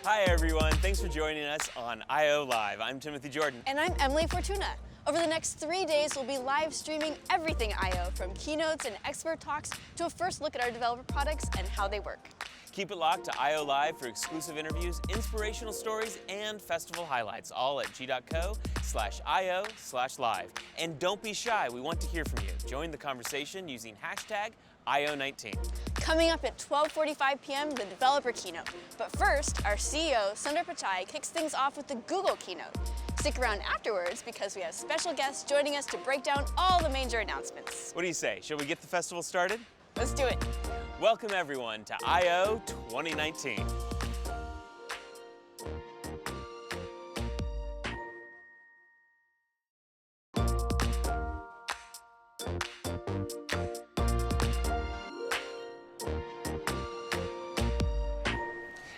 Hi everyone, thanks for joining us on I/O Live. I'm Timothy Jordan. And I'm Emily Fortuna. Over the next 3 days, we'll be live streaming everything I/O, from keynotes and expert talks to a first look at our developer products and how they work. Keep it locked to I/O Live for exclusive interviews, inspirational stories, and festival highlights, all at g.co/io/live. And don't be shy, we want to hear from you. Join the conversation using hashtag O'19. Coming up at 12:45 p.m., the developer keynote. But first, our CEO, Sundar Pichai, kicks things off with the Google keynote. Stick around afterwards because we have special guests joining us to break down all the major announcements. What do you say? Shall we get the festival started? Let's do it. Welcome everyone to I/O 2019.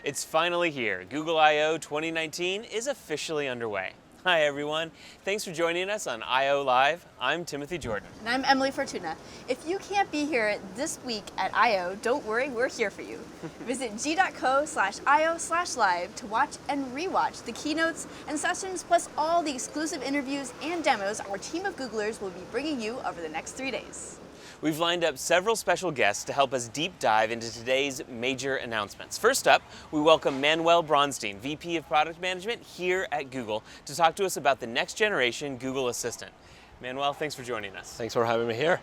It's finally here. Google I/O 2019 is officially underway. Hi everyone, thanks for joining us on I/O Live. I'm Timothy Jordan. And I'm Emily Fortuna. If you can't be here this week at I/O, don't worry, we're here for you. Visit g.co/io/live to watch and rewatch the keynotes and sessions, plus all the exclusive interviews and demos our team of Googlers will be bringing you over the next 3 days. We've lined up several special guests to help us deep dive into today's major announcements. First up, we welcome Manuel Bronstein, VP of Product Management here at Google, to talk to us about the next generation Google Assistant. Manuel, thanks for joining us. Thanks for having me here.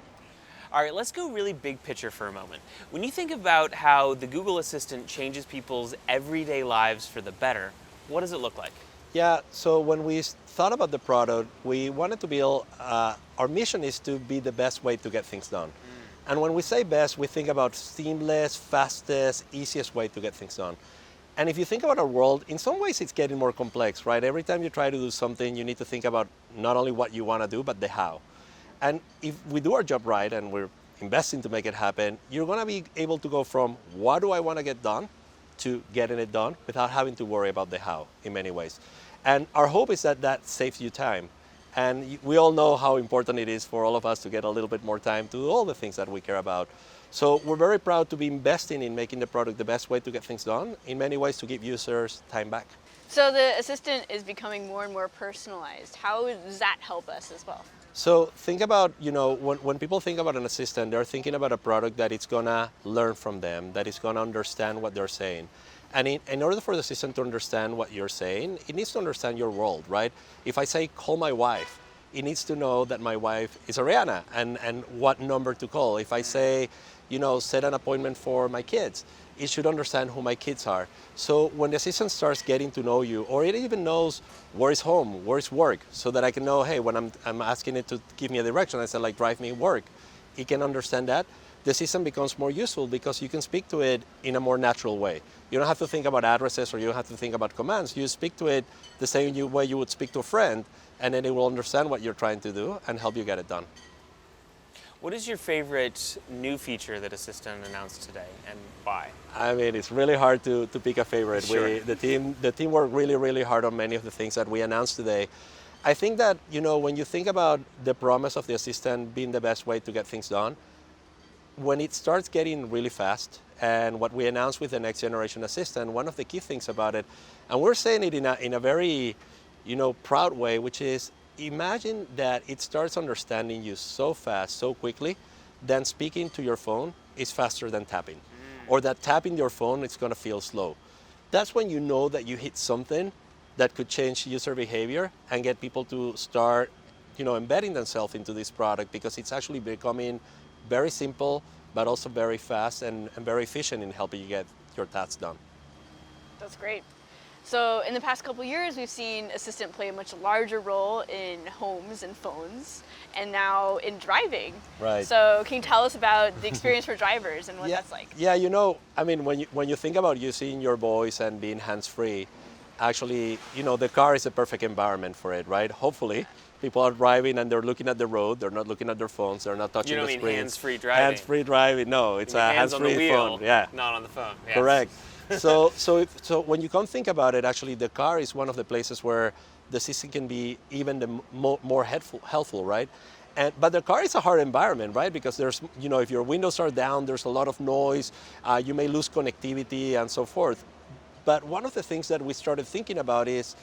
All right, let's go really big picture for a moment. When you think about how the Google Assistant changes people's everyday lives for the better, what does it look like? Yeah, so when we thought about the product, we wanted to build, our mission is to be the best way to get things done. And when we say best, we think about seamless, fastest, easiest way to get things done. And if you think about our world, in some ways it's getting more complex, right? Every time you try to do something, you need to think about not only what you want to do, but the how. And if we do our job right and we're investing to make it happen, you're going to be able to go from what do I want to get done to getting it done without having to worry about the how in many ways. And our hope is that that saves you time. And we all know how important it is for all of us to get a little bit more time to do all the things that we care about. So we're very proud to be investing in making the product the best way to get things done, in many ways to give users time back. So the assistant is becoming more and more personalized. How does that help us as well? So think about, when people think about an assistant, they're thinking about a product that it's gonna learn from them, that it's gonna understand what they're saying. And in order for the system to understand what you're saying, it needs to understand your world, right? If I say, call my wife, it needs to know that my wife is Ariana and what number to call. If I say, set an appointment for my kids, it should understand who my kids are. So when the assistant starts getting to know you, or it even knows where is home, where is work, so that I can know, hey, when I'm asking it to give me a direction, I say, like, drive me work. It can understand that. The system becomes more useful because you can speak to it in a more natural way. You don't have to think about addresses or you don't have to think about commands. You speak to it the same way you would speak to a friend, and then it will understand what you're trying to do and help you get it done. What is your favorite new feature that Assistant announced today and why? I mean, it's really hard to pick a favorite. Sure. The team worked really, really hard on many of the things that we announced today. I think that, when you think about the promise of the Assistant being the best way to get things done, when it starts getting really fast, and what we announced with the next generation assistant, one of the key things about it, and we're saying it in a very, proud way, which is imagine that it starts understanding you so fast, so quickly, then speaking to your phone is faster than tapping, or that tapping your phone is going to feel slow. That's when you know that you hit something that could change user behavior and get people to start, embedding themselves into this product, because it's actually becoming very simple, but also very fast and very efficient in helping you get your tasks done. That's great. So in the past couple years, we've seen Assistant play a much larger role in homes and phones, and now in driving. Right. So can you tell us about the experience for drivers and what that's like? Yeah, when you think about using your voice and being hands-free, actually, the car is a perfect environment for it, right? Hopefully. People are driving and they're looking at the road, they're not looking at their phones, they're not touching the screens. You don't mean hands-free driving? Hands-free driving, no, it's a hands-free phone. Yeah. Not on the phone. Yes. Correct. So when you come think about it, actually the car is one of the places where the system can be even the more helpful, right? But the car is a hard environment, right? Because there's, if your windows are down, there's a lot of noise, you may lose connectivity and so forth. But one of the things that we started thinking about is,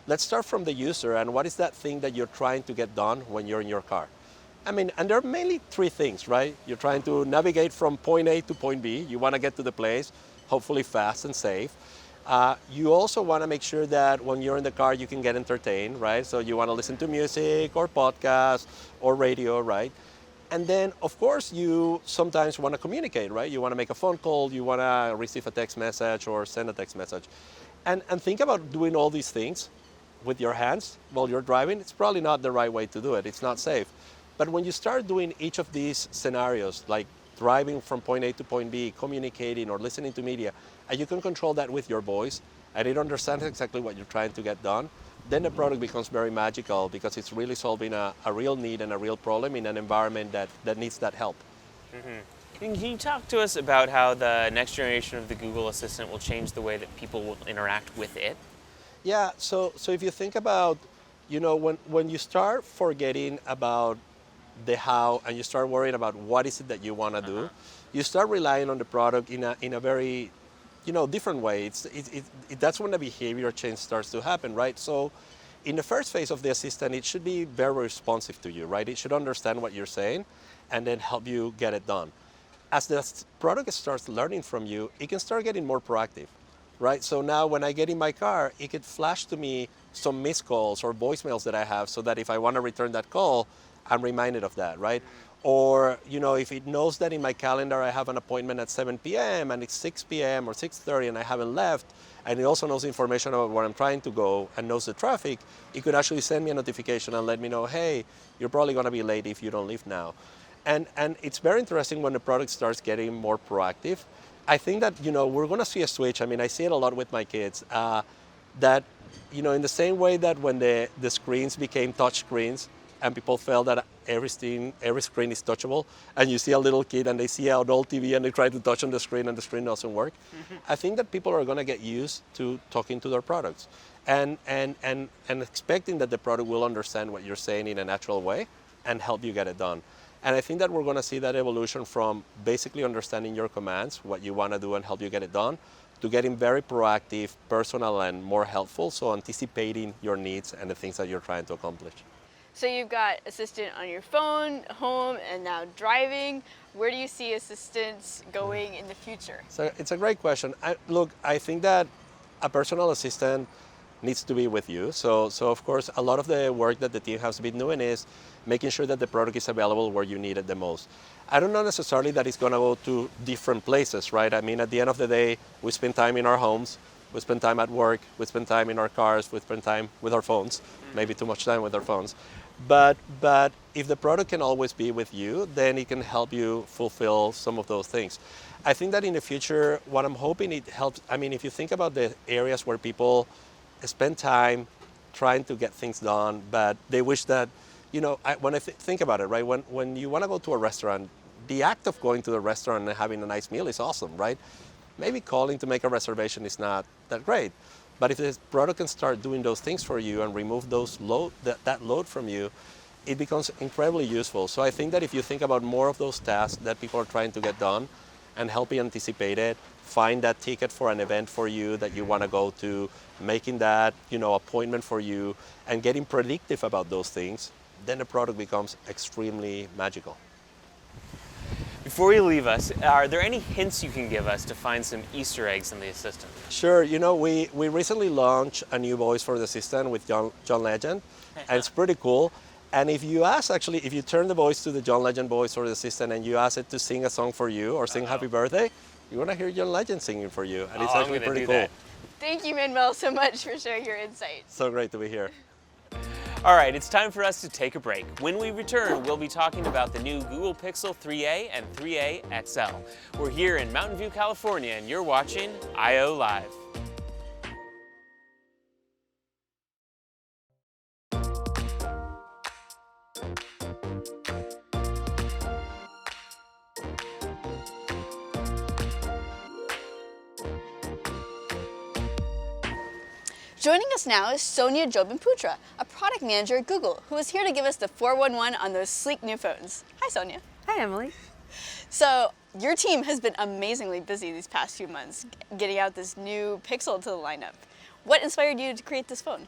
let's start from the user, and what is that thing that you're trying to get done when you're in your car? I mean, and there are mainly three things, right? You're trying to navigate from point A to point B. You want to get to the place, hopefully fast and safe. You also want to make sure that when you're in the car, you can get entertained, right? So you want to listen to music or podcast or radio, right? And then, of course, you sometimes want to communicate, right? You want to make a phone call, you want to receive a text message or send a text message. And think about doing all these things with your hands while you're driving. It's probably not the right way to do it. It's not safe. But when you start doing each of these scenarios, like driving from point A to point B, communicating or listening to media, and you can control that with your voice, and it understands exactly what you're trying to get done, then the product becomes very magical because it's really solving a real need and a real problem in an environment that needs that help. Mm-hmm. And can you talk to us about how the next generation of the Google Assistant will change the way that people will interact with it? Yeah, so if you think about, when you start forgetting about the how and you start worrying about what is it that you want to do, you start relying on the product in a very different way. That's when the behavior change starts to happen, right? So in the first phase of the assistant, it should be very responsive to you, right? It should understand what you're saying and then help you get it done. As the product starts learning from you, it can start getting more proactive, right? So now when I get in my car, it could flash to me some missed calls or voicemails that I have so that if I want to return that call, I'm reminded of that, right? Or, if it knows that in my calendar I have an appointment at 7 p.m. and it's 6 p.m. or 6:30 and I haven't left, and it also knows information about where I'm trying to go and knows the traffic, it could actually send me a notification and let me know, hey, you're probably going to be late if you don't leave now. And it's very interesting when the product starts getting more proactive. I think that, we're going to see a switch. I mean, I see it a lot with my kids, that, in the same way that when the screens became touch screens, and people felt that every screen is touchable, and you see a little kid and they see an old TV and they try to touch on the screen and the screen doesn't work. I think that people are going to get used to talking to their products and expecting that the product will understand what you're saying in a natural way and help you get it done. And I think that we're going to see that evolution from basically understanding your commands, what you want to do and help you get it done, to getting very proactive, personal, and more helpful, so anticipating your needs and the things that you're trying to accomplish. So you've got Assistant on your phone, home, and now driving. Where do you see assistants going in the future? So it's a great question. I think that a personal assistant needs to be with you. So of course, a lot of the work that the team has been doing is making sure that the product is available where you need it the most. I don't know necessarily that it's going to go to different places, right? I mean, at the end of the day, we spend time in our homes. We spend time at work, we spend time in our cars, we spend time with our phones, maybe too much time with our phones. But if the product can always be with you, then it can help you fulfill some of those things. I think that in the future, what I'm hoping it helps, I mean, if you think about the areas where people spend time trying to get things done, but they wish that, when I think about it, right, when you want to go to a restaurant, the act of going to the restaurant and having a nice meal is awesome, right? Maybe calling to make a reservation is not that great, but if the product can start doing those things for you and remove that load from you, it becomes incredibly useful. So I think that if you think about more of those tasks that people are trying to get done and help you anticipate it, find that ticket for an event for you that you want to go to, making that appointment for you, and getting predictive about those things, then the product becomes extremely magical. Before you leave us, are there any hints you can give us to find some Easter eggs in the Assistant? Sure. We recently launched a new voice for the Assistant with John Legend, and it's pretty cool. And if you turn the voice to the John Legend voice for the Assistant and you ask it to sing a song for you or sing Happy Birthday, you're going to hear John Legend singing for you. And it's actually pretty cool. Thank you, Manuel, so much for sharing your insights. So great to be here. All right, it's time for us to take a break. When we return, we'll be talking about the new Google Pixel 3a and 3a XL. We're here in Mountain View, California, and you're watching I/O Live. Joining us now is Sonia Jobin-Putra, a product manager at Google, who is here to give us the 411 on those sleek new phones. Hi, Sonia. Hi, Emily. So Your team has been amazingly busy these past few months getting out this new Pixel to the lineup. What inspired you to create this phone?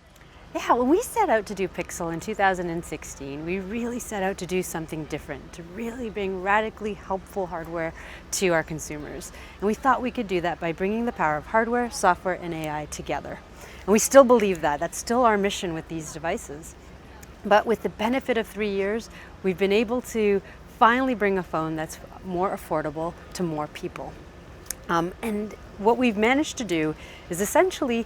Yeah, when we set out to do Pixel in 2016, we really set out to do something different, to really bring radically helpful hardware to our consumers. And we thought we could do that by bringing the power of hardware, software, and AI together. And we still believe that. That's still our mission with these devices. But with the benefit of 3 years, we've been able to finally bring a phone that's more affordable to more people. And what we've managed to do is essentially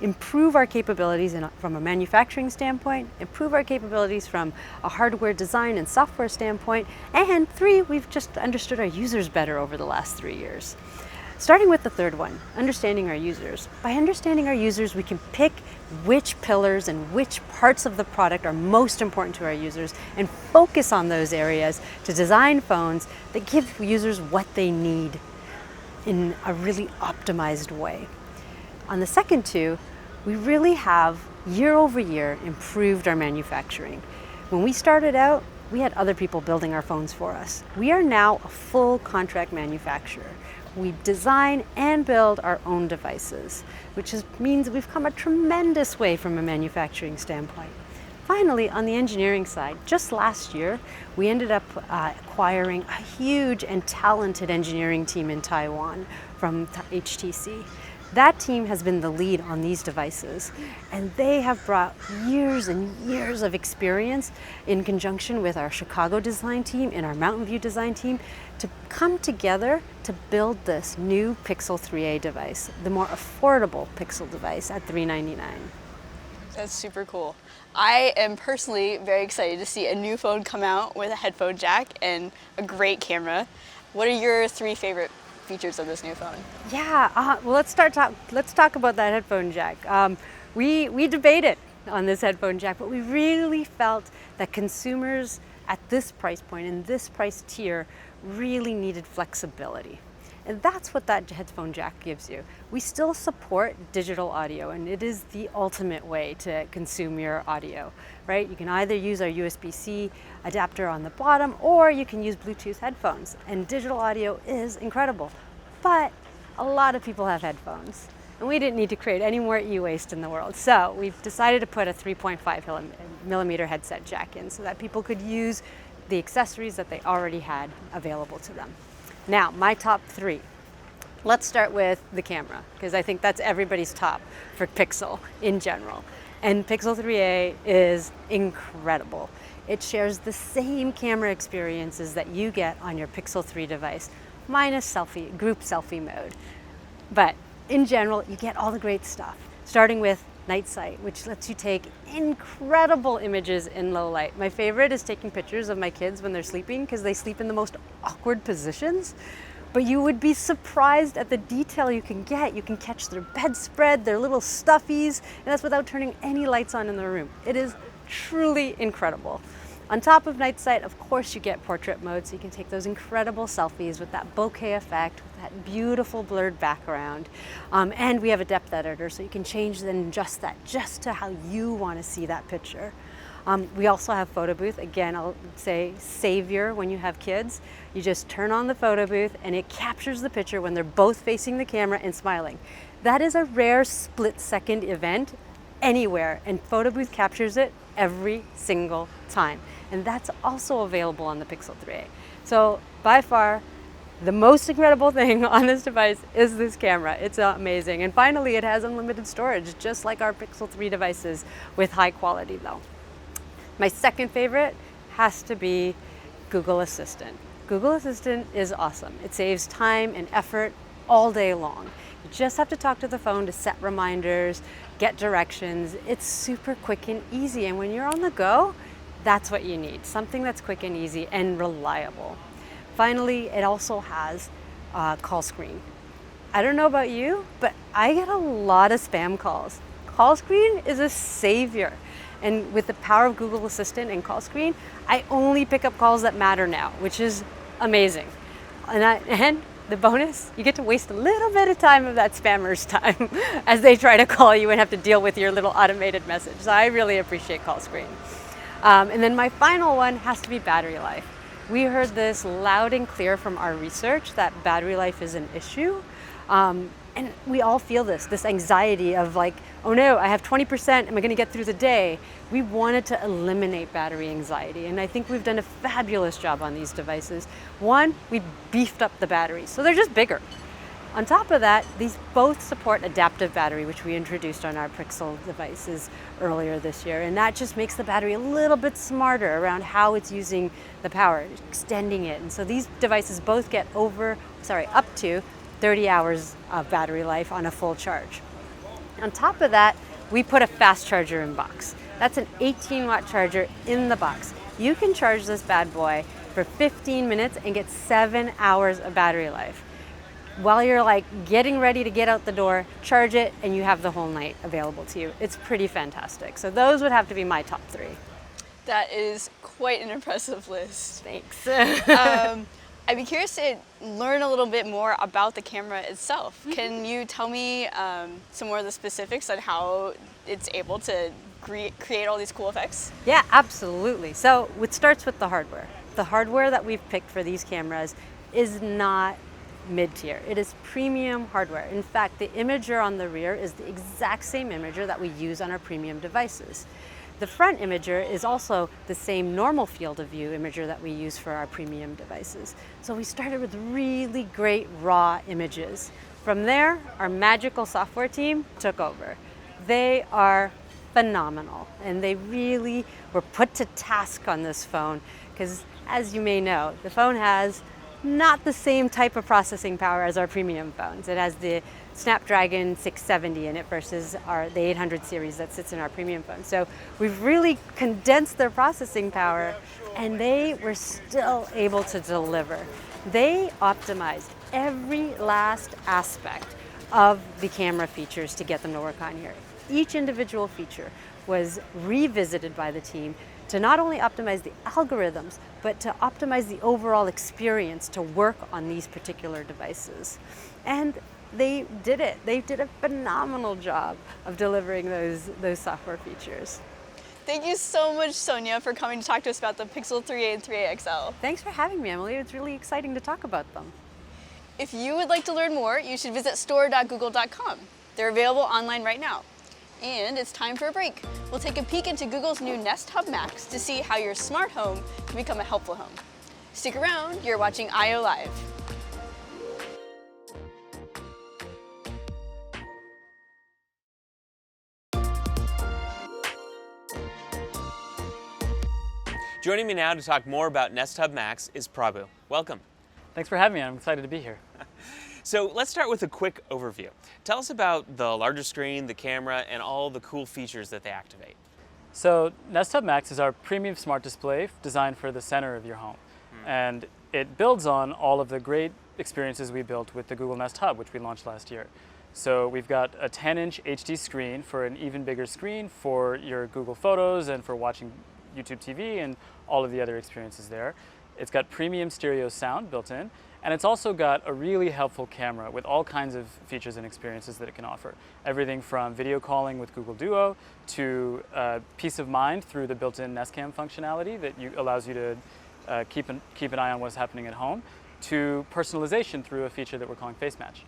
improve our capabilities from a manufacturing standpoint, improve our capabilities from a hardware design and software standpoint, and 3, we've just understood our users better over the last 3 years. Starting with the third one, understanding our users. By understanding our users, we can pick which pillars and which parts of the product are most important to our users and focus on those areas to design phones that give users what they need in a really optimized way. On the second two, we really have year over year improved our manufacturing. When we started out, we had other people building our phones for us. We are now a full contract manufacturer. We design and build our own devices, which means we've come a tremendous way from a manufacturing standpoint. Finally, on the engineering side, just last year, we ended up acquiring a huge and talented engineering team in Taiwan from HTC. That team has been the lead on these devices, and they have brought years and years of experience in conjunction with our Chicago design team and our Mountain View design team to come together to build this new Pixel 3a device, the more affordable Pixel device at $399. That's super cool. I am personally very excited to see a new phone come out with a headphone jack and a great camera. What are your 3 favorite features of this new phone? Yeah, well, let's talk about that headphone jack. We debated on this headphone jack, but we really felt that consumers at this price point, in this price tier, really needed flexibility. And that's what that headphone jack gives you. We still support digital audio, and it is the ultimate way to consume your audio, right? You can either use our USB-C adapter on the bottom, or you can use Bluetooth headphones. And digital audio is incredible. But a lot of people have headphones, and we didn't need to create any more e-waste in the world. So we've decided to put a 3.5 millimeter headset jack in so that people could use the accessories that they already had available to them. Now, my top 3. Let's start with the camera, because I think that's everybody's top for Pixel in general. And Pixel 3a is incredible. It shares the same camera experiences that you get on your Pixel 3 device, minus group selfie mode. But in general, you get all the great stuff, starting with night sight, which lets you take incredible images in low light. My favorite is taking pictures of my kids when they're sleeping, because they sleep in the most awkward positions. But you would be surprised at the detail you can get. You can catch their bedspread, their little stuffies, and that's without turning any lights on in the room. It is truly incredible. On top of night sight, of course, you get portrait mode, so you can take those incredible selfies with that bokeh effect, with that beautiful blurred background. And we have a depth editor, so you can change and adjust that just to how you want to see that picture. We also have photo booth. Again, I'll say savior when you have kids. You just turn on the photo booth and it captures the picture when they're both facing the camera and smiling. That is a rare split-second event anywhere, and photo booth captures it every single time. And that's also available on the Pixel 3a. So by far, the most incredible thing on this device is this camera. It's amazing. And finally, it has unlimited storage, just like our Pixel 3 devices, with high quality though. My second favorite has to be Google Assistant. Google Assistant is awesome. It saves time and effort all day long. You just have to talk to the phone to set reminders, get directions. It's super quick and easy. And when you're on the go, that's what you need. Something that's quick and easy and reliable. Finally, it also has call screen. I don't know about you, but I get a lot of spam calls. Call screen is a savior. And with the power of Google Assistant and call screen, I only pick up calls that matter now, which is amazing. And the bonus, you get to waste a little bit of time of that spammer's time as they try to call you and have to deal with your little automated message. So I really appreciate call screen. And then my final one has to be battery life. We heard this loud and clear from our research that battery life is an issue. And we all feel this anxiety of like, oh no, I have 20%, am I gonna get through the day? We wanted to eliminate battery anxiety, and I think we've done a fabulous job on these devices. One, we beefed up the batteries, so they're just bigger. On top of that, these both support adaptive battery, which we introduced on our Pixel devices earlier this year, and that just makes the battery a little bit smarter around how it's using the power, extending it. And so these devices both get up to 30 hours of battery life on a full charge. On top of that, we put a fast charger in box. That's an 18-watt charger in the box. You can charge this bad boy for 15 minutes and get 7 hours of battery life. While you're like getting ready to get out the door, charge it, and you have the whole night available to you. It's pretty fantastic. So those would have to be my top 3. That is quite an impressive list. Thanks. I'd be curious to learn a little bit more about the camera itself. Can you tell me some more of the specifics on how it's able to create all these cool effects? Yeah, absolutely. So it starts with the hardware. The hardware that we've picked for these cameras is not mid-tier. It is premium hardware. In fact, the imager on the rear is the exact same imager that we use on our premium devices. The front imager is also the same normal field of view imager that we use for our premium devices. So we started with really great raw images. From there, our magical software team took over. They are phenomenal, and they really were put to task on this phone because, as you may know, the phone has not the same type of processing power as our premium phones. It has the Snapdragon 670 in it versus the 800 series that sits in our premium phone. So we've really condensed their processing power, and they were still able to deliver. They optimized every last aspect of the camera features to get them to work on here. Each individual feature was revisited by the team to not only optimize the algorithms, but to optimize the overall experience to work on these particular devices. And they did it. They did a phenomenal job of delivering those software features. Thank you so much, Sonia, for coming to talk to us about the Pixel 3a and 3a XL. Thanks for having me, Emily. It's really exciting to talk about them. If you would like to learn more, you should visit store.google.com. They're available online right now. And it's time for a break. We'll take a peek into Google's new Nest Hub Max to see how your smart home can become a helpful home. Stick around, you're watching I/O Live. Joining me now to talk more about Nest Hub Max is Prabhu. Welcome. Thanks for having me. I'm excited to be here. So let's start with a quick overview. Tell us about the larger screen, the camera, and all the cool features that they activate. So Nest Hub Max is our premium smart display designed for the center of your home. And it builds on all of the great experiences we built with the Google Nest Hub, which we launched last year. So we've got a 10-inch HD screen for an even bigger screen for your Google Photos and for watching YouTube TV and all of the other experiences there. It's got premium stereo sound built in, and it's also got a really helpful camera with all kinds of features and experiences that it can offer. Everything from video calling with Google Duo to peace of mind through the built-in Nest Cam functionality that allows you to keep an eye on what's happening at home, to personalization through a feature that we're calling Face Match.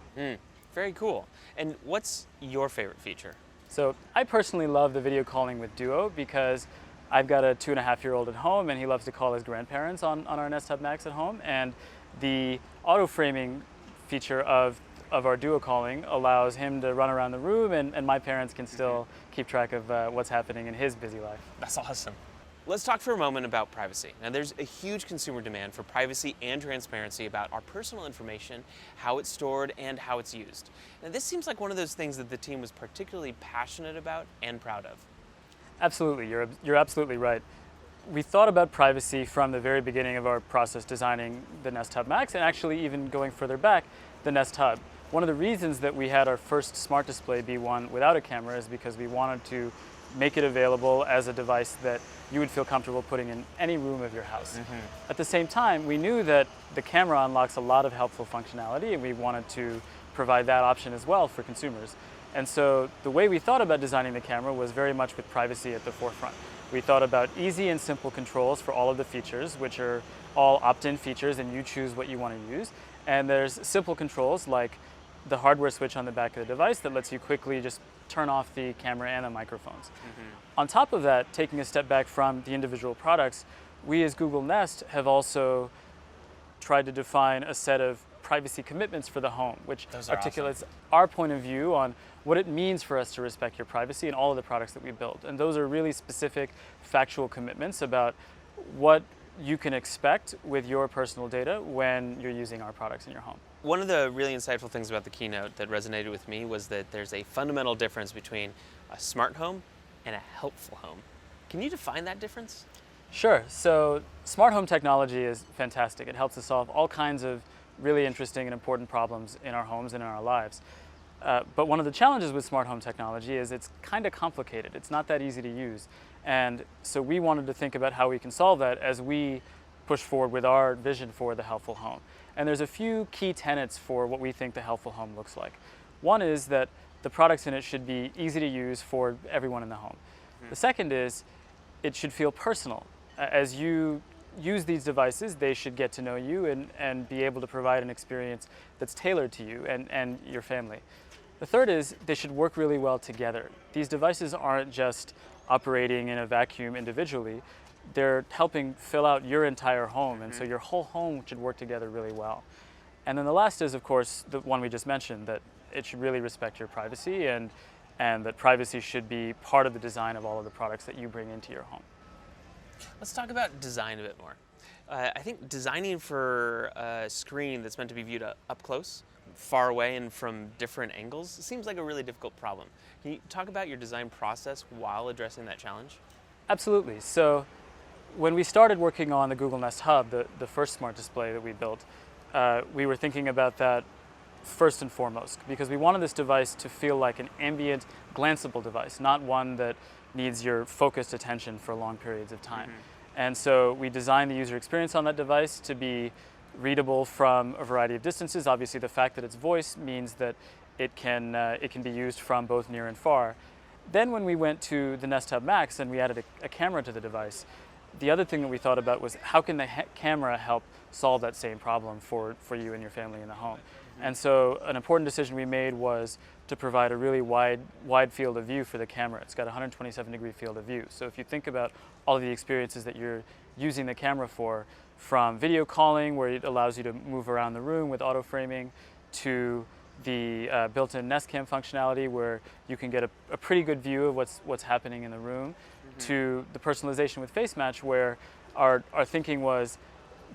Very cool. And what's your favorite feature? So I personally love the video calling with Duo because I've got a 2.5-year-old at home, and he loves to call his grandparents on our Nest Hub Max at home. And the auto framing feature of our Duo calling allows him to run around the room, and my parents can still keep track of what's happening in his busy life. That's awesome. Let's talk for a moment about privacy. Now, there's a huge consumer demand for privacy and transparency about our personal information, how it's stored, and how it's used. Now, this seems like one of those things that the team was particularly passionate about and proud of. Absolutely, you're absolutely right. We thought about privacy from the very beginning of our process designing the Nest Hub Max, and actually even going further back, the Nest Hub. One of the reasons that we had our first smart display be one without a camera is because we wanted to make it available as a device that you would feel comfortable putting in any room of your house. At the same time, we knew that the camera unlocks a lot of helpful functionality, and we wanted to provide that option as well for consumers. And so the way we thought about designing the camera was very much with privacy at the forefront. We thought about easy and simple controls for all of the features, which are all opt-in features, and you choose what you want to use. And there's simple controls like the hardware switch on the back of the device that lets you quickly just turn off the camera and the microphones. On top of that, taking a step back from the individual products, we as Google Nest have also tried to define a set of privacy commitments for the home, which articulates our point of view on what it means for us to respect your privacy in all of the products that we build. And those are really specific factual commitments about what you can expect with your personal data when you're using our products in your home. One of the really insightful things about the keynote that resonated with me was that there's a fundamental difference between a smart home and a helpful home. Can you define that difference? Sure. So smart home technology is fantastic. It helps us solve all kinds of really interesting and important problems in our homes and in our lives. But one of the challenges with smart home technology is it's kind of complicated. It's not that easy to use. And so we wanted to think about how we can solve that as we push forward with our vision for the helpful home. And there's a few key tenets for what we think the helpful home looks like. One is that the products in it should be easy to use for everyone in the home. The second is it should feel personal. As you use these devices, they should get to know you and be able to provide an experience that's tailored to you and your family. The third is they should work really well together. These devices aren't just operating in a vacuum individually. They're helping fill out your entire home, and so your whole home should work together really well. And then the last is, of course, the one we just mentioned, that it should really respect your privacy and that privacy should be part of the design of all of the products that you bring into your home. Let's talk about design a bit more. I think designing for a screen that's meant to be viewed up close, far away, and from different angles seems like a really difficult problem. Can you talk about your design process while addressing that challenge? Absolutely. So when we started working on the Google Nest Hub, the first smart display that we built, we were thinking about that first and foremost, because we wanted this device to feel like an ambient, glanceable device, not one that needs your focused attention for long periods of time. And so we designed the user experience on that device to be readable from a variety of distances. Obviously, the fact that it's voice means that it can be used from both near and far. Then when we went to the Nest Hub Max and we added a camera to the device, the other thing that we thought about was how can the camera help solve that same problem for you and your family in the home. And so an important decision we made was to provide a really wide field of view for the camera. It's got a 127-degree field of view. So if you think about all of the experiences that you're using the camera for, from video calling, where it allows you to move around the room with auto framing, to the built-in Nest Cam functionality, where you can get a pretty good view of what's happening in the room, to the personalization with Face Match, where our thinking was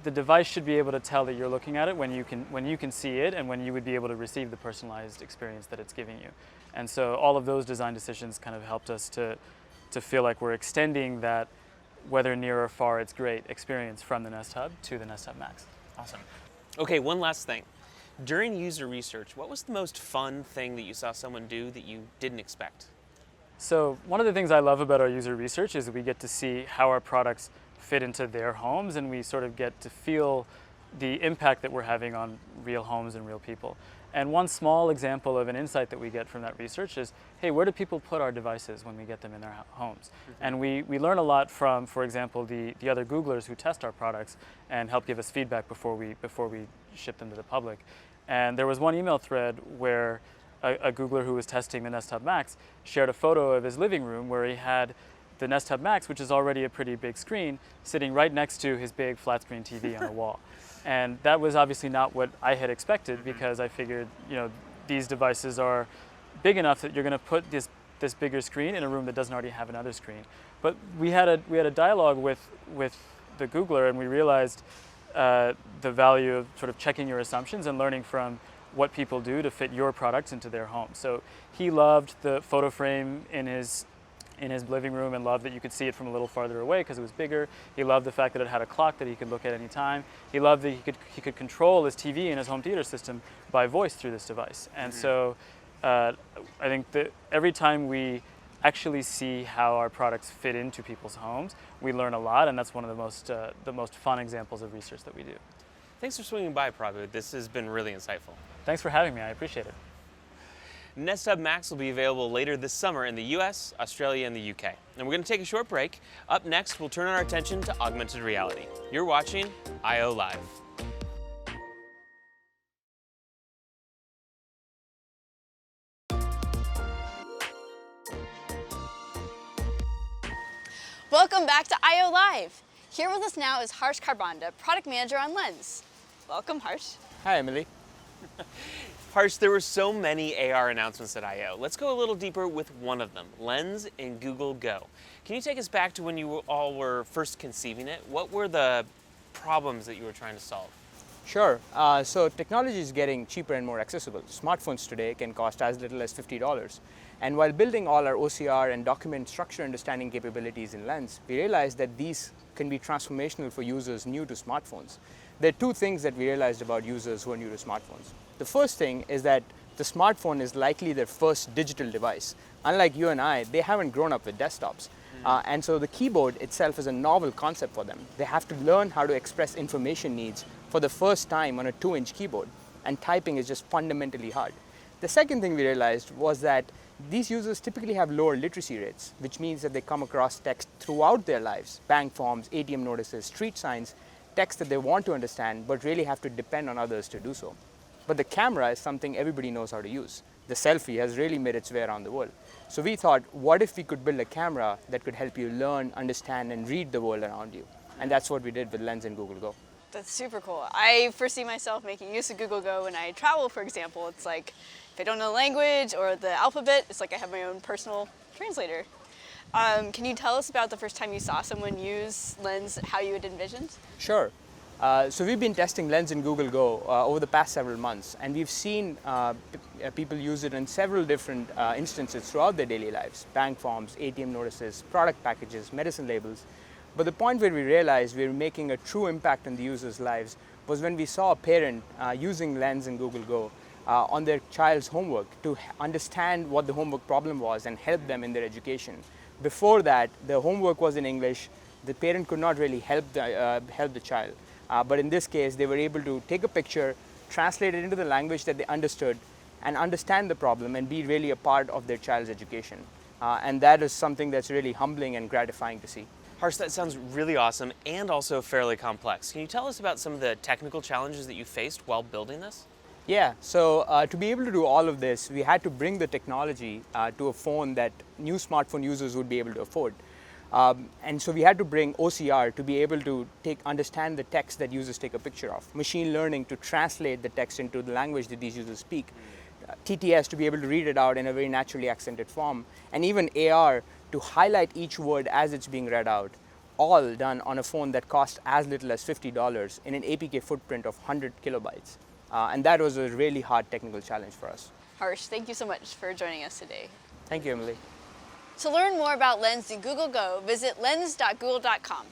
the device should be able to tell that you're looking at it when you can see it and when you would be able to receive the personalized experience that it's giving you. And so all of those design decisions kind of helped us to feel like we're extending that, whether near or far it's great, experience from the Nest Hub to the Nest Hub Max. Awesome. Okay, one last thing. During user research, what was the most fun thing that you saw someone do that you didn't expect? So one of the things I love about our user research is that we get to see how our products fit into their homes, and we sort of get to feel the impact that we're having on real homes and real people. And one small example of an insight that we get from that research is, hey, where do people put our devices when we get them in their homes? And we learn a lot from, for example, the other Googlers who test our products and help give us feedback before we ship them to the public. And there was one email thread where a Googler who was testing the Nest Hub Max shared a photo of his living room where he had the Nest Hub Max, which is already a pretty big screen, sitting right next to his big flat screen TV on the wall. And that was obviously not what I had expected, because I figured, these devices are big enough that you're going to put this bigger screen in a room that doesn't already have another screen. But we had a dialogue with the Googler, and we realized the value of sort of checking your assumptions and learning from what people do to fit your products into their home. So he loved the photo frame in his living room and loved that you could see it from a little farther away because it was bigger. He loved the fact that it had a clock that he could look at any time. He loved that he could control his TV and his home theater system by voice through this device. And so I think that every time we actually see how our products fit into people's homes, we learn a lot, and that's one of the most fun examples of research that we do. Thanks for swinging by, Prabhu. This has been really insightful. Thanks for having me. I appreciate it. Nest Hub Max will be available later this summer in the US, Australia, and the UK. And we're going to take a short break. Up next, we'll turn our attention to augmented reality. You're watching I/O Live. Welcome back to I/O Live. Here with us now is Harsh Karbanda, product manager on Lens. Welcome, Harsh. Hi, Emily. Harsh, there were so many AR announcements at I/O. Let's go a little deeper with one of them, Lens in Google Go. Can you take us back to when you all were first conceiving it? What were the problems that you were trying to solve? Sure. So technology is getting cheaper and more accessible. Smartphones today can cost as little as $50. And while building all our OCR and document structure understanding capabilities in Lens, we realized that these can be transformational for users new to smartphones. There are two things that we realized about users who are new to smartphones. The first thing is that the smartphone is likely their first digital device. Unlike you and I, they haven't grown up with desktops. And so the keyboard itself is a novel concept for them. They have to learn how to express information needs for the first time on a 2-inch keyboard, and typing is just fundamentally hard. The second thing we realized was that these users typically have lower literacy rates, which means that they come across text throughout their lives, bank forms, ATM notices, street signs, text that they want to understand, but really have to depend on others to do so. But the camera is something everybody knows how to use. The selfie has really made its way around the world. So we thought, what if we could build a camera that could help you learn, understand, and read the world around you? And that's what we did with Lens and Google Go. That's super cool. I foresee myself making use of Google Go when I travel, for example. It's like, if I don't know the language or the alphabet, it's like I have my own personal translator. Can you tell us about the first time you saw someone use Lens, how you had envisioned? Sure. So we've been testing Lens in Google Go over the past several months, and we've seen people use it in several different instances throughout their daily lives: bank forms, ATM notices, product packages, medicine labels. But the point where we realized we were making a true impact on the users' lives was when we saw a parent using Lens in Google Go on their child's homework to understand what the homework problem was and help them in their education. Before that, the homework was in English. The parent could not really help the child. But in this case, they were able to take a picture, translate it into the language that they understood, and understand the problem and be really a part of their child's education. And that is something that's really humbling and gratifying to see. Harsh, that sounds really awesome and also fairly complex. Can you tell us about some of the technical challenges that you faced while building this? Yeah, so to be able to do all of this, we had to bring the technology to a phone that new smartphone users would be able to afford. And so we had to bring OCR to be able to understand the text that users take a picture of, machine learning to translate the text into the language that these users speak, TTS to be able to read it out in a very naturally accented form, and even AR to highlight each word as it's being read out, all done on a phone that costs as little as $50 in an APK footprint of 100 kilobytes. And that was a really hard technical challenge for us. Harsh, thank you so much for joining us today. Thank you, Emily. To learn more about Lens in Google Go, visit lens.google.com.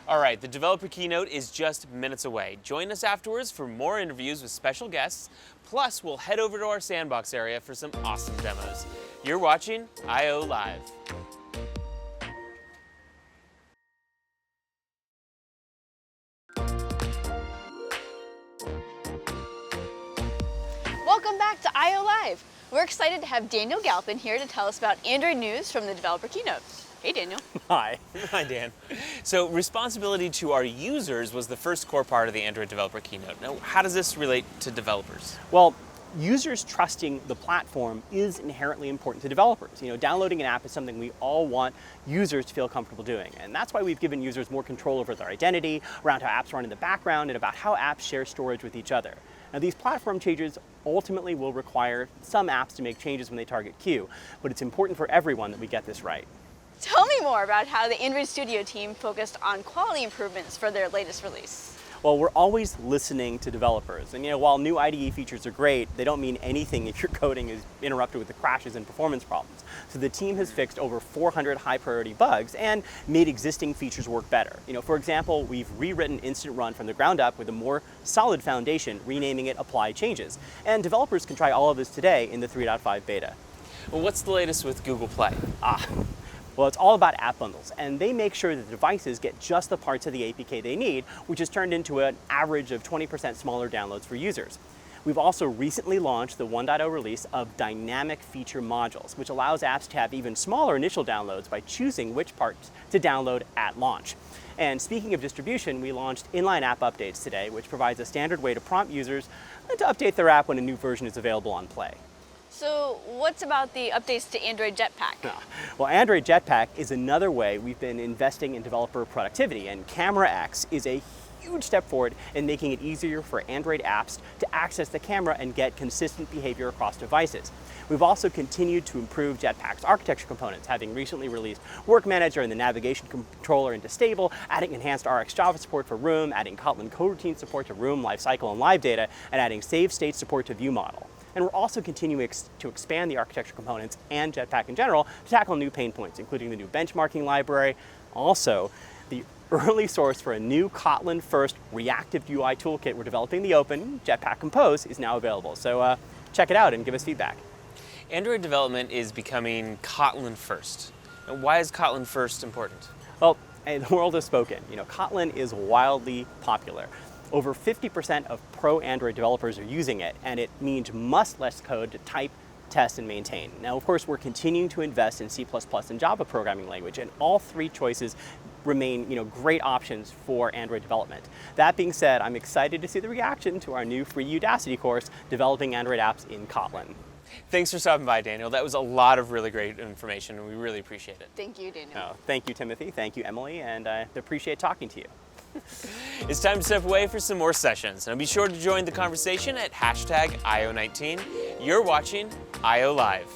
All right, the developer keynote is just minutes away. Join us afterwards for more interviews with special guests. Plus, we'll head over to our sandbox area for some awesome demos. You're watching I/O Live. Welcome back to I/O Live. We're excited to have Daniel Galpin here to tell us about Android news from the developer keynote. Hey, Daniel. Hi. Hi, Dan. So responsibility to our users was the first core part of the Android developer keynote. Now, how does this relate to developers? Well, users trusting the platform is inherently important to developers. Downloading an app is something we all want users to feel comfortable doing. And that's why we've given users more control over their identity, around how apps run in the background, and about how apps share storage with each other. Now, these platform changes ultimately will require some apps to make changes when they target Q, but it's important for everyone that we get this right. Tell me more about how the Android Studio team focused on quality improvements for their latest release. Well, we're always listening to developers. And while new IDE features are great, they don't mean anything if your coding is interrupted with the crashes and performance problems. So the team has fixed over 400 high priority bugs and made existing features work better. For example, we've rewritten Instant Run from the ground up with a more solid foundation, renaming it Apply Changes. And developers can try all of this today in the 3.5 beta. Well, what's the latest with Google Play? Well, it's all about app bundles, and they make sure that devices get just the parts of the APK they need, which has turned into an average of 20% smaller downloads for users. We've also recently launched the 1.0 release of dynamic feature modules, which allows apps to have even smaller initial downloads by choosing which parts to download at launch. And speaking of distribution, we launched inline app updates today, which provides a standard way to prompt users to update their app when a new version is available on Play. So what's about the updates to Android Jetpack? Well, Android Jetpack is another way we've been investing in developer productivity, and Camera X is a huge step forward in making it easier for Android apps to access the camera and get consistent behavior across devices. We've also continued to improve Jetpack's architecture components, having recently released Work Manager and the navigation controller into stable, adding enhanced RxJava support for Room, adding Kotlin coroutine support to Room, Lifecycle, and Live Data, and adding save state support to ViewModel. And we're also continuing to expand the architecture components and Jetpack in general to tackle new pain points, including the new benchmarking library. Also, the early source for a new Kotlin first reactive UI toolkit we're developing in the open, Jetpack Compose, is now available. So check it out and give us feedback. Android development is becoming Kotlin first. Now, why is Kotlin first important? Well, the world has spoken. Kotlin is wildly popular. Over 50% of pro Android developers are using it, and it means much less code to type, test, and maintain. Now, of course, we're continuing to invest in C++ and Java programming language, and all three choices remain great options for Android development. That being said, I'm excited to see the reaction to our new free Udacity course, Developing Android Apps in Kotlin. Thanks for stopping by, Daniel. That was a lot of really great information, and we really appreciate it. Thank you, Daniel. Oh, thank you, Timothy. Thank you, Emily, and I appreciate talking to you. It's time to step away for some more sessions. Now be sure to join the conversation at #IO19. You're watching IO Live.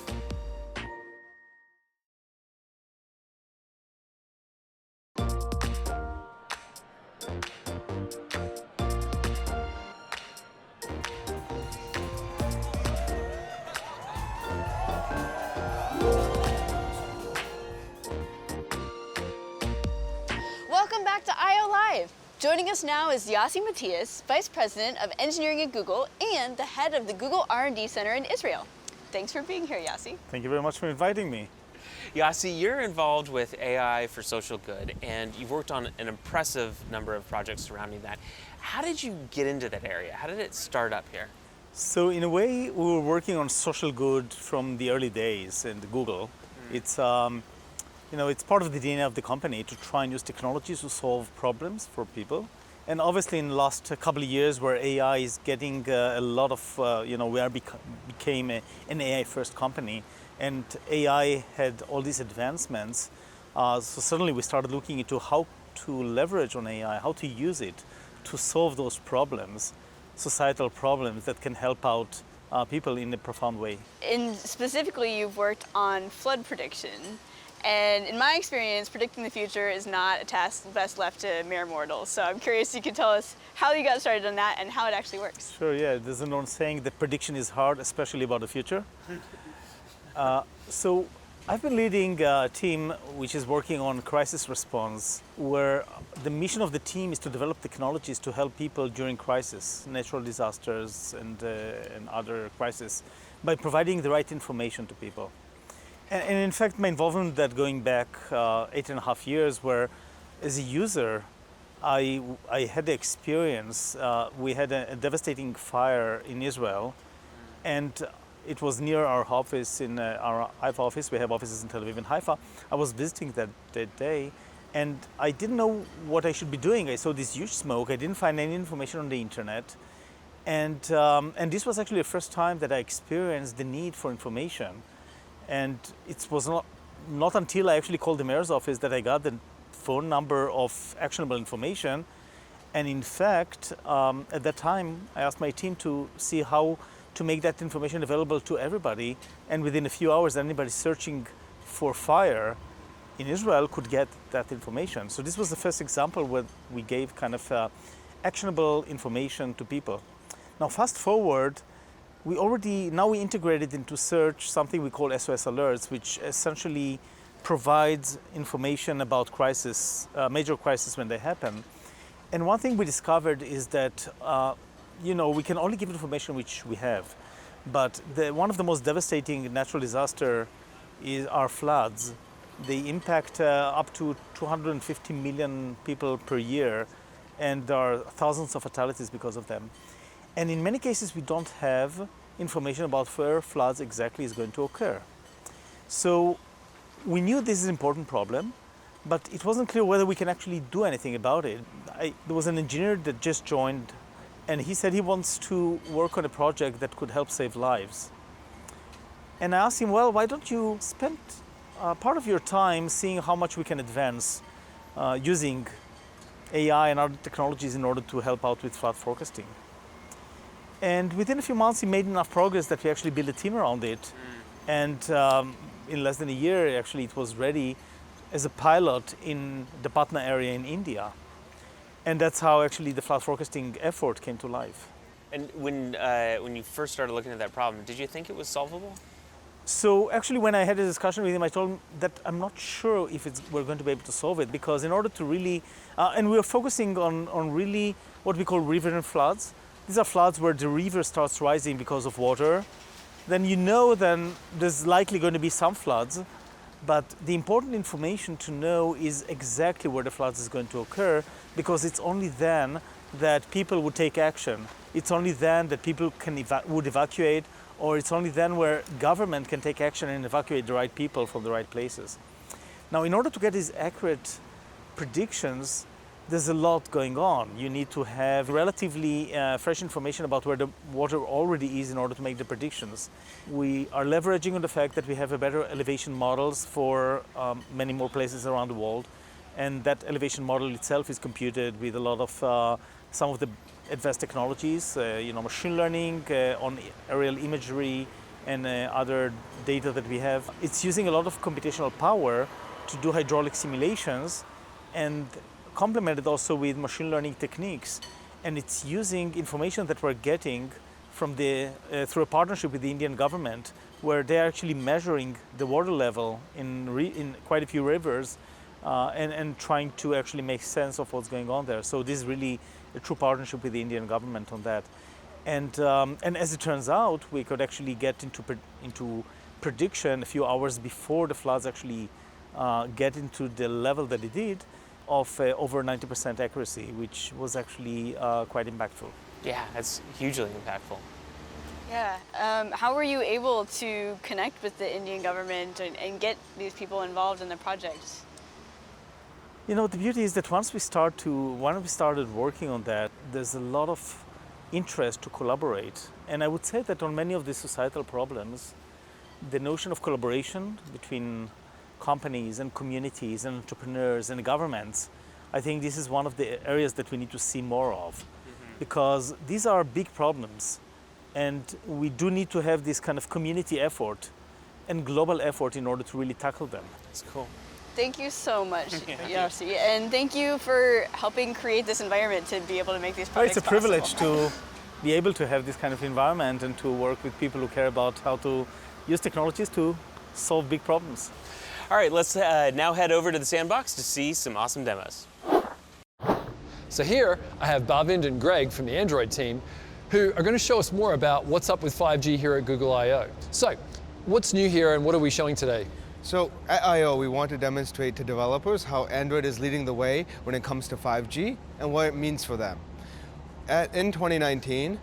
Welcome back to IO Live. Joining us now is Yossi Matthias, Vice President of Engineering at Google and the head of the Google R&D Center in Israel. Thanks for being here, Yossi. Thank you very much for inviting me. Yossi, you're involved with AI for social good, and you've worked on an impressive number of projects surrounding that. How did you get into that area? How did it start up here? So in a way, we were working on social good from the early days in Google. It's it's part of the DNA of the company to try and use technologies to solve problems for people. And obviously in the last couple of years where AI is getting a lot of, we became an AI first company, and AI had all these advancements. So suddenly we started looking into how to leverage on AI, how to use it to solve those problems, societal problems that can help out people in a profound way. And specifically, you've worked on flood prediction. And in my experience, predicting the future is not a task best left to mere mortals. So I'm curious if you could tell us how you got started on that and how it actually works. Sure, yeah. There's an old saying that prediction is hard, especially about the future. So I've been leading a team which is working on crisis response, where the mission of the team is to develop technologies to help people during crisis, natural disasters and other crises, by providing the right information to people. And in fact, my involvement in that going back 8.5 years, where as a user, I had the experience. We had a devastating fire in Israel, and it was near our office in our Haifa office. We have offices in Tel Aviv and Haifa. I was visiting that day, and I didn't know what I should be doing. I saw this huge smoke. I didn't find any information on the internet, and this was actually the first time that I experienced the need for information. And it was not until I actually called the mayor's office that I got the phone number of actionable information. And in fact, at that time, I asked my team to see how to make that information available to everybody. And within a few hours, anybody searching for fire in Israel could get that information. So this was the first example where we gave kind of actionable information to people. Now, fast forward, we integrated into search something we call SOS alerts, which essentially provides information about major crises when they happen. And one thing we discovered is that, we can only give information which we have. But one of the most devastating natural disasters are floods. They impact up to 250 million people per year, and there are thousands of fatalities because of them. And in many cases, we don't have information about where floods exactly is going to occur. So we knew this is an important problem, but it wasn't clear whether we can actually do anything about it. There was an engineer that just joined, and he said he wants to work on a project that could help save lives. And I asked him, well, why don't you spend part of your time seeing how much we can advance using AI and other technologies in order to help out with flood forecasting. And within a few months, he made enough progress that we actually built a team around it. And in less than a year, actually, it was ready as a pilot in the Patna area in India. And that's how actually the flood forecasting effort came to life. And when you first started looking at that problem, did you think it was solvable? So actually, when I had a discussion with him, I told him that I'm not sure if we're going to be able to solve it, because in order to really, and we're focusing on really what we call riverine floods. These are floods where the river starts rising because of water. Then then there's likely going to be some floods, but the important information to know is exactly where the floods is going to occur, because it's only then that people would take action. It's only then that people would evacuate, or it's only then where government can take action and evacuate the right people from the right places. Now, in order to get these accurate predictions, there's a lot going on. You need to have relatively fresh information about where the water already is in order to make the predictions. We are leveraging on the fact that we have a better elevation models for many more places around the world. And that elevation model itself is computed with a lot of some of the advanced technologies, machine learning on aerial imagery and other data that we have. It's using a lot of computational power to do hydraulic simulations and complemented also with machine learning techniques. And it's using information that we're getting from through a partnership with the Indian government, where they're actually measuring the water level in quite a few rivers and trying to actually make sense of what's going on there. So this is really a true partnership with the Indian government on that. And as it turns out, we could actually get into prediction a few hours before the floods actually get into the level that it did, of over 90% accuracy, which was actually quite impactful. Yeah, that's hugely impactful. Yeah. How were you able to connect with the Indian government and get these people involved in the project? You know, the beauty is that once we started working on that, there's a lot of interest to collaborate. And I would say that on many of these societal problems, the notion of collaboration between companies and communities and entrepreneurs and governments, I think this is one of the areas that we need to see more of, because these are big problems and we do need to have this kind of community effort and global effort in order to really tackle them. That's cool. Thank you so much, Yossi, and thank you for helping create this environment to be able to make these projects It's a privilege to be able to have this kind of environment and to work with people who care about how to use technologies to solve big problems. All right, let's now head over to the sandbox to see some awesome demos. So here I have Bhavind and Greg from the Android team, who are going to show us more about what's up with 5G here at Google I/O. So, what's new here and what are we showing today? So at I/O, we want to demonstrate to developers how Android is leading the way when it comes to 5G and what it means for them. In 2019,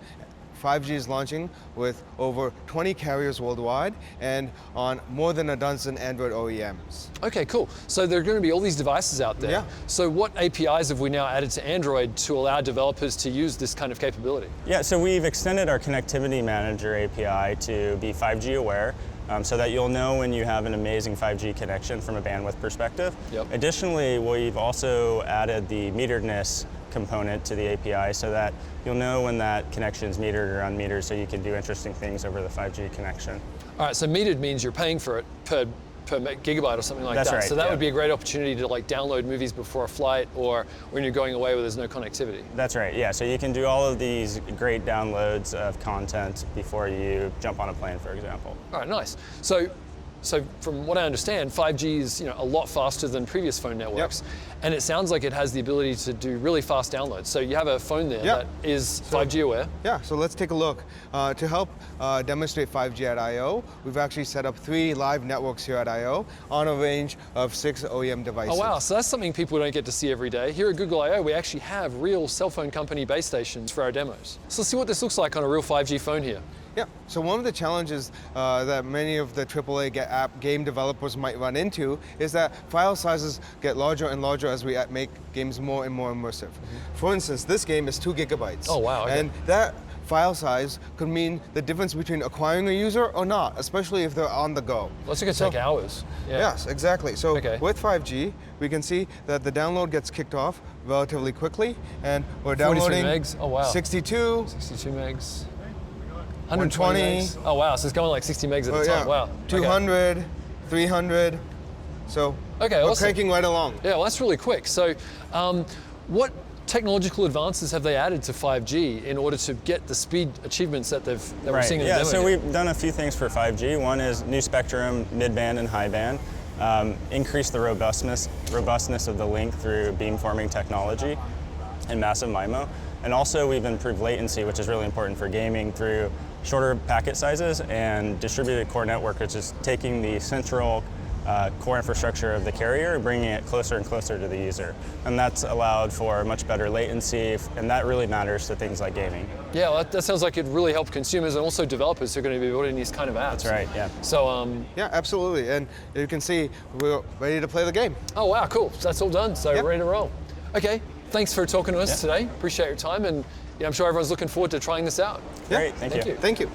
5G is launching with over 20 carriers worldwide and on more than a dozen Android OEMs. Okay, cool. So there are going to be all these devices out there. Yeah. So what APIs have we now added to Android to allow developers to use this kind of capability? Yeah, so we've extended our Connectivity Manager API to be 5G aware, so that you'll know when you have an amazing 5G connection from a bandwidth perspective. Yep. Additionally, we've also added the meteredness component to the API so that you'll know when that connection is metered or unmetered, so you can do interesting things over the 5G connection. All right, so metered means you're paying for it per gigabyte or something like That's that. right, So that yeah. would be a great opportunity to like download movies before a flight or when you're going away where there's no connectivity. That's right, yeah. So you can do all of these great downloads of content before you jump on a plane, for example. All right, nice. So So from what I understand, 5G is a lot faster than previous phone networks. And it sounds like it has the ability to do really fast downloads. So you have a phone there that is 5G aware. Yeah, so let's take a look. To help demonstrate 5G at I/O, we've actually set up 3 live networks here at I/O on a range of 6 OEM devices. Oh wow, so that's something people don't get to see every day. Here at Google I/O, we actually have real cell phone company base stations for our demos. So let's see what this looks like on a real 5G phone here. Yeah, so one of the challenges that many of the AAA game developers might run into is that file sizes get larger and larger as we make games more and more immersive. For instance, this game is 2 gigabytes. Oh wow, okay. And that file size could mean the difference between acquiring a user or not, especially if they're on the go. Well, it's going to take hours. Yeah. Yes, exactly. So with 5G, we can see that the download gets kicked off relatively quickly, and we're downloading megs. Oh wow. 62 megs. 120 megs. Oh wow, so it's going like 60 megs at a time. Wow. 200, 300. So we're cranking right along. Yeah, well, that's really quick. So what technological advances have they added to 5G in order to get the speed achievements that we're seeing in the demo? So we've done a few things for 5G. One is new spectrum, mid-band and high band. Increase the robustness of the link through beamforming technology and massive MIMO. And also we've improved latency, which is really important for gaming, through shorter packet sizes and distributed core network, which is taking the central core infrastructure of the carrier and bringing it closer and closer to the user. And that's allowed for much better latency, and that really matters to things like gaming. Yeah, well, that sounds like it really helped consumers and also developers who are going to be building these kind of apps. That's right, yeah. So, yeah, absolutely. And you can see we're ready to play the game. Oh wow, cool. So that's all done, so we're ready to roll. Okay, thanks for talking to us today. Appreciate your time, and I'm sure everyone's looking forward to trying this out. Great, thank you. Thank you.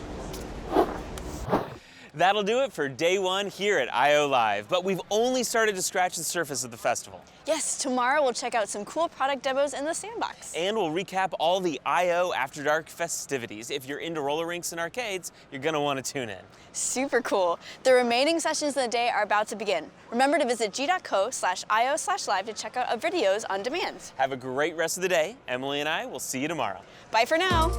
That'll do it for day 1 here at I/O Live, but we've only started to scratch the surface of the festival. Yes, tomorrow we'll check out some cool product demos in the sandbox. And we'll recap all the I/O After Dark festivities. If you're into roller rinks and arcades, you're gonna want to tune in. Super cool. The remaining sessions of the day are about to begin. Remember to visit g.co/io/live to check out our videos on demand. Have a great rest of the day. Emily and I will see you tomorrow. Bye for now.